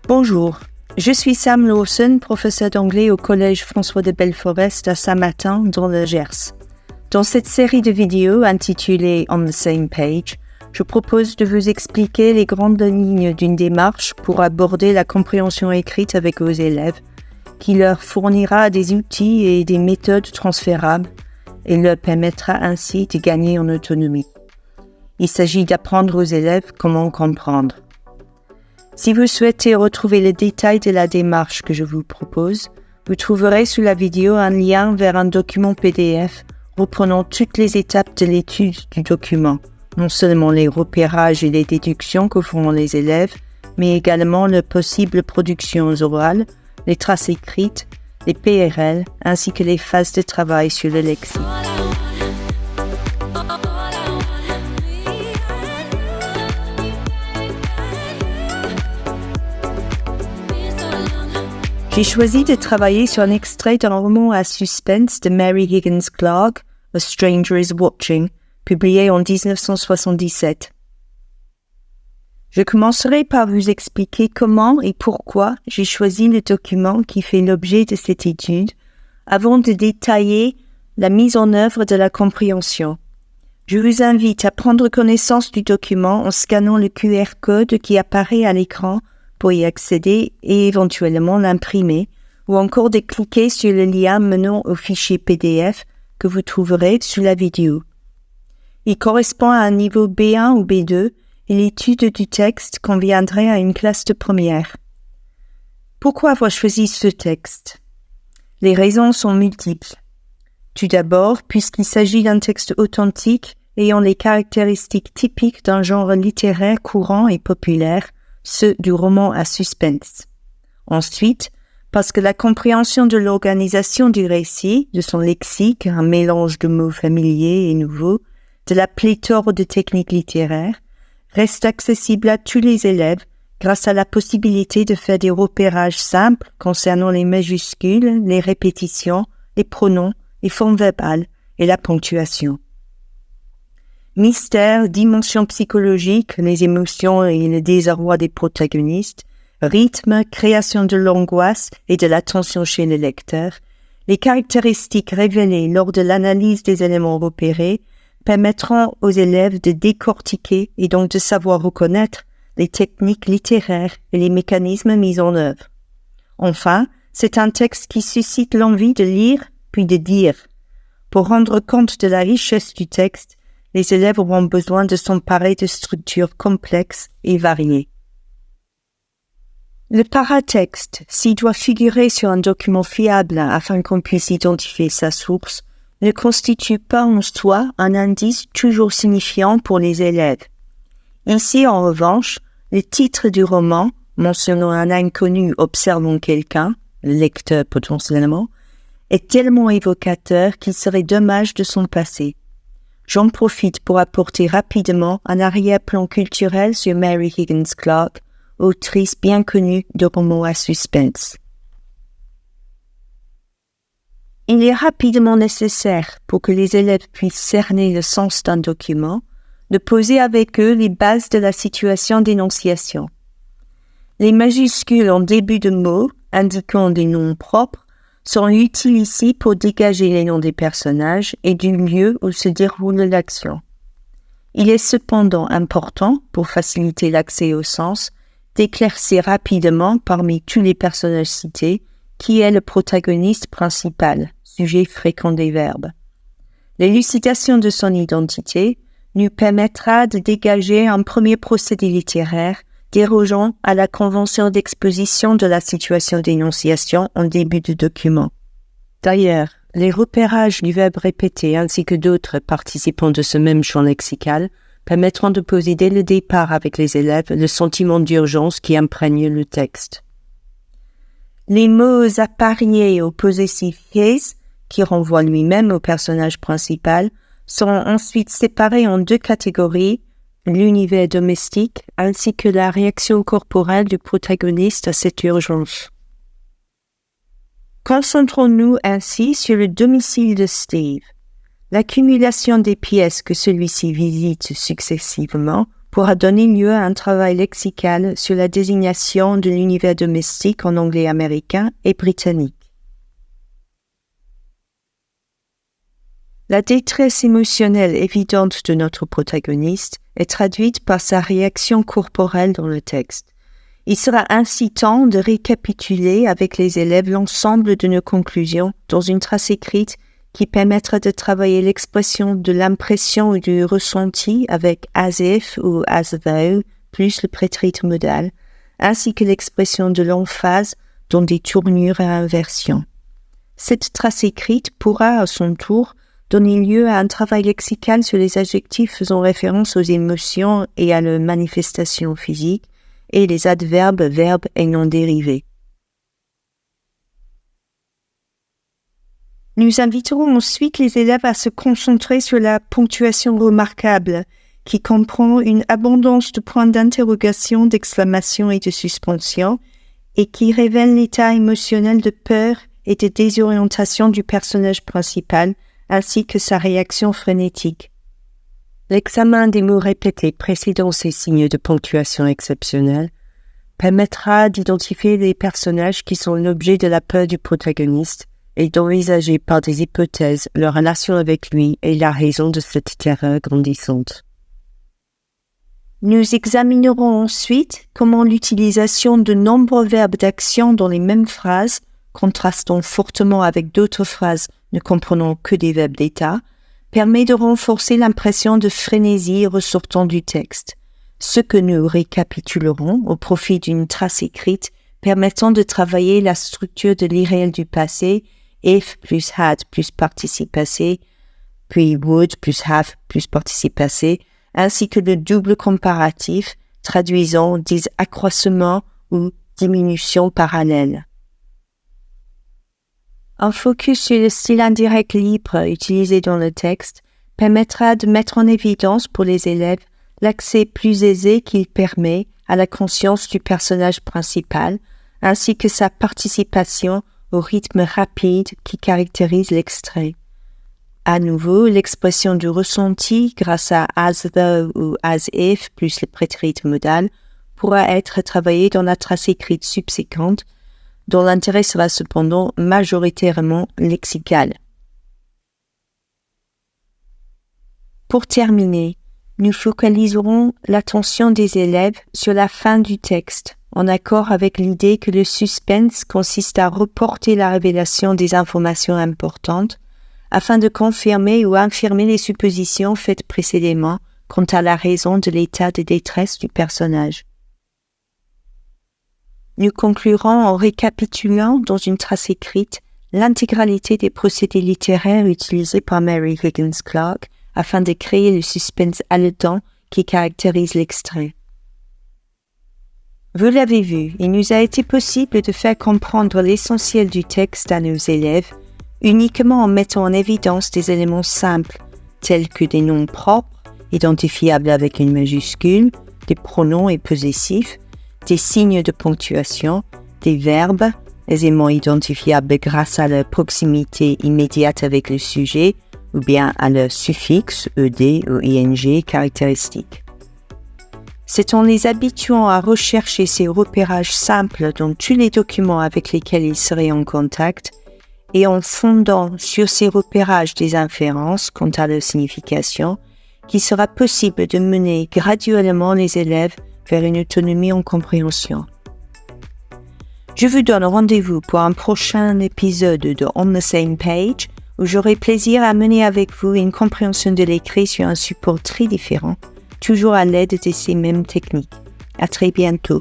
Bonjour, je suis Sam Lawson, professeur d'anglais au Collège François de Belforest à Saint-Martin, dans le Gers. Dans cette série de vidéos intitulée On the Same Page, je propose de vous expliquer les grandes lignes d'une démarche pour aborder la compréhension écrite avec vos élèves, qui leur fournira des outils et des méthodes transférables et leur permettra ainsi de gagner en autonomie. Il s'agit d'apprendre aux élèves comment comprendre. Si vous souhaitez retrouver les détails de la démarche que je vous propose, vous trouverez sous la vidéo un lien vers un document PDF reprenant toutes les étapes de l'étude du document, non seulement les repérages et les déductions que feront les élèves, mais également leurs possibles productions orales, les traces écrites, les PRL, ainsi que les phases de travail sur le lexique. J'ai choisi de travailler sur un extrait d'un roman à suspense de Mary Higgins Clark, A Stranger is Watching, publié en 1977. Je commencerai par vous expliquer comment et pourquoi j'ai choisi le document qui fait l'objet de cette étude, avant de détailler la mise en œuvre de la compréhension. Je vous invite à prendre connaissance du document en scannant le QR code qui apparaît à l'écran pour y accéder et éventuellement l'imprimer, ou encore de cliquer sur le lien menant au fichier PDF que vous trouverez sous la vidéo. Il correspond à un niveau B1 ou B2 et l'étude du texte conviendrait à une classe de première. Pourquoi avoir choisi ce texte? Les raisons sont multiples. Tout d'abord, puisqu'il s'agit d'un texte authentique ayant les caractéristiques typiques d'un genre littéraire courant et populaire, ceux du roman à suspense. Ensuite, parce que la compréhension de l'organisation du récit, de son lexique, un mélange de mots familiers et nouveaux, de la pléthore de techniques littéraires, reste accessible à tous les élèves grâce à la possibilité de faire des repérages simples concernant les majuscules, les répétitions, les pronoms, les formes verbales et la ponctuation. Mystère, dimension psychologique, les émotions et le désarroi des protagonistes, rythme, création de l'angoisse et de la tension chez le lecteur, les caractéristiques révélées lors de l'analyse des éléments repérés permettront aux élèves de décortiquer et donc de savoir reconnaître les techniques littéraires et les mécanismes mis en œuvre. Enfin, c'est un texte qui suscite l'envie de lire puis de dire. Pour rendre compte de la richesse du texte, les élèves auront besoin de s'emparer de structures complexes et variées. Le paratexte, s'il doit figurer sur un document fiable afin qu'on puisse identifier sa source, ne constitue pas en soi un indice toujours signifiant pour les élèves. Ici, en revanche, le titre du roman, mentionnant un inconnu observant quelqu'un, le lecteur potentiellement, est tellement évocateur qu'il serait dommage de s'en passer. J'en profite pour apporter rapidement un arrière-plan culturel sur Mary Higgins Clark, autrice bien connue de romans à suspense. Il est rapidement nécessaire, pour que les élèves puissent cerner le sens d'un document, de poser avec eux les bases de la situation d'énonciation. Les majuscules en début de mots, indiquant des noms propres, sont utiles ici pour dégager les noms des personnages et du lieu où se déroule l'action. Il est cependant important, pour faciliter l'accès au sens, d'éclaircir rapidement parmi tous les personnages cités qui est le protagoniste principal, sujet fréquent des verbes. L'élucidation de son identité nous permettra de dégager un premier procédé littéraire dérogeant à la convention d'exposition de la situation d'énonciation en début de document. D'ailleurs, les repérages du verbe répété ainsi que d'autres participants de ce même champ lexical permettront de poser dès le départ avec les élèves le sentiment d'urgence qui imprègne le texte. Les mots appariés au possessif his, qui renvoie lui-même au personnage principal, sont ensuite séparés en deux catégories, l'univers domestique ainsi que la réaction corporelle du protagoniste à cette urgence. Concentrons-nous ainsi sur le domicile de Steve. L'accumulation des pièces que celui-ci visite successivement pourra donner lieu à un travail lexical sur la désignation de l'univers domestique en anglais américain et britannique. La détresse émotionnelle évidente de notre protagoniste est traduite par sa réaction corporelle dans le texte. Il sera ainsi temps de récapituler avec les élèves l'ensemble de nos conclusions dans une trace écrite qui permettra de travailler l'expression de l'impression ou du ressenti avec as if ou as though plus le prétérit modal, ainsi que l'expression de l'emphase dans des tournures et inversions. Cette trace écrite pourra à son tour donner lieu à un travail lexical sur les adjectifs faisant référence aux émotions et à leurs manifestations physiques, et les adverbes, verbes et noms dérivés. Nous inviterons ensuite les élèves à se concentrer sur la ponctuation remarquable, qui comprend une abondance de points d'interrogation, d'exclamation et de suspension, et qui révèle l'état émotionnel de peur et de désorientation du personnage principal, ainsi que sa réaction frénétique. L'examen des mots répétés précédant ces signes de ponctuation exceptionnelle permettra d'identifier les personnages qui sont l'objet de la peur du protagoniste et d'envisager par des hypothèses leur relation avec lui et la raison de cette terreur grandissante. Nous examinerons ensuite comment l'utilisation de nombreux verbes d'action dans les mêmes phrases, contrastant fortement avec d'autres phrases ne comprenant que des verbes d'état, permet de renforcer l'impression de frénésie ressortant du texte, ce que nous récapitulerons au profit d'une trace écrite permettant de travailler la structure de l'irréel du passé, if plus had plus participe passé, puis would plus have plus participe passé, ainsi que le double comparatif traduisant des accroissements ou diminutions parallèles. Un focus sur le style indirect libre utilisé dans le texte permettra de mettre en évidence pour les élèves l'accès plus aisé qu'il permet à la conscience du personnage principal, ainsi que sa participation au rythme rapide qui caractérise l'extrait. À nouveau, l'expression du ressenti grâce à as though ou as if plus le prétérit modal pourra être travaillée dans la trace écrite subséquente, dont l'intérêt sera cependant majoritairement lexical. Pour terminer, nous focaliserons l'attention des élèves sur la fin du texte, en accord avec l'idée que le suspense consiste à reporter la révélation des informations importantes afin de confirmer ou infirmer les suppositions faites précédemment quant à la raison de l'état de détresse du personnage. Nous conclurons en récapitulant dans une trace écrite l'intégralité des procédés littéraires utilisés par Mary Higgins Clark afin de créer le suspense haletant qui caractérise l'extrait. Vous l'avez vu, il nous a été possible de faire comprendre l'essentiel du texte à nos élèves uniquement en mettant en évidence des éléments simples tels que des noms propres, identifiables avec une majuscule, des pronoms et possessifs, des signes de ponctuation, des verbes, aisément identifiables grâce à leur proximité immédiate avec le sujet ou bien à leur suffixe ed ou ing caractéristique. C'est en les habituant à rechercher ces repérages simples dans tous les documents avec lesquels ils seraient en contact et en fondant sur ces repérages des inférences quant à leur signification qu'il sera possible de mener graduellement les élèves vers une autonomie en compréhension. Je vous donne rendez-vous pour un prochain épisode de On the Same Page où j'aurai plaisir à mener avec vous une compréhension de l'écrit sur un support très différent, toujours à l'aide de ces mêmes techniques. À très bientôt.